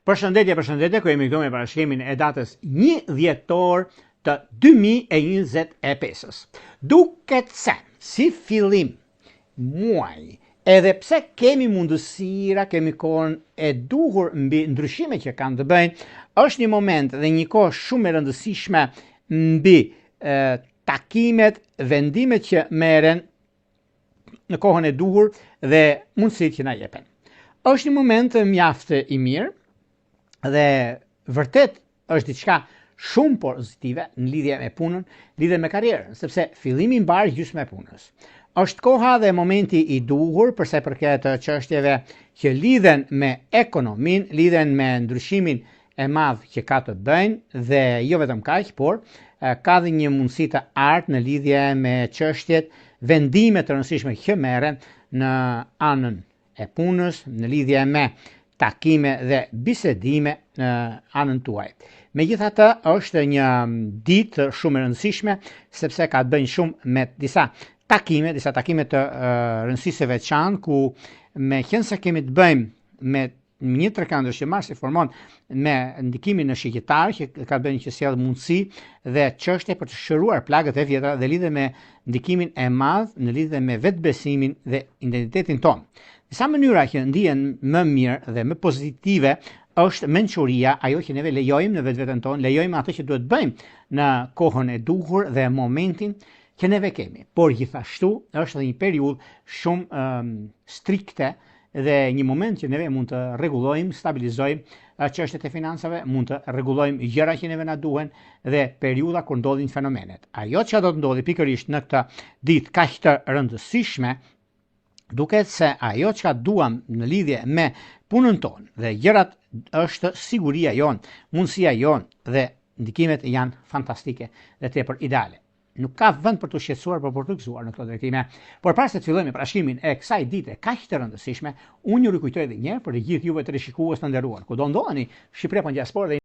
Përshëndetje, ku jemi këtu me parashkrimin e datës 1 dhjetor të 2025. Duket se, si fillim muaj, edhe pse kemi mundësira, kemi kohën e duhur mbi ndryshime që kanë të bëjnë, është një moment dhe një kohë shumë e rëndësishme mbi takimet, vendimet që merren në kohën e duhur dhe mundësitë që na jepen. Është një moment mjaft i mirë dhe vërtet është diçka shumë pozitive në lidhje me punën, lidhje me karrierën, sepse fillimi mbar gjysmë e punës. Është koha dhe momenti i duhur përsa i përket çështjeve që lidhen me ekonominë, lidhen me ndryshimin e madh që ka të bëjnë dhe jo vetëm kaq, por ka dhe një mundësi të artë në lidhje me çështjet, vendime të rëndësishme që merren në anën e punës, në lidhje me takime dhe bisedime në anën tuaj. Megjithatë, është një ditë shumë e rëndësishme sepse ka të bëjë shumë me disa takime të rëndësisë veçantë ku me qenë se kemi të bëjmë me një trekëndër që marrë si formon me ndikimin në shigjetar që ka të bëjë që sjell mundësi dhe çështje për të shëruar plagët e vjetra dhe lidhe me ndikimin e madh në lidhje me vetbesimin dhe identitetin tonë. Disa mënyra që ndihen më mirë dhe më pozitive është mençuria, ajo që neve lejojmë në vetveten tonë, lejojmë atë që duhet bëjmë në kohën e duhur dhe momentin që neve kemi. Por gjithashtu është edhe një periudhë shumë strikte dhe një moment që neve mund të rregullojmë, stabilizojmë çështjet e financave, mund të rregullojmë gjëra që neve na duhen dhe periudha kur ndodhin fenomenet. Ajo që do të ndodhi pikërisht në këtë ditë kaq të rëndësishme, duket se ajo që duam në lidhje me punën tonë dhe gjërat është siguria jonë, mundësia jonë dhe ndikimet janë fantastike dhe tepër ideale. Nuk ka vend për të shqetësuar për të gëzuar në këto drejtime, por para se të fillojmë me parashkrimin e kësaj dite kaq të rëndësishme, unë ju rikujtoj edhe një herë për të gjithë juve të rishikues të nderuar, kudo ndodheni, Shqipëria po ngjaspor dhe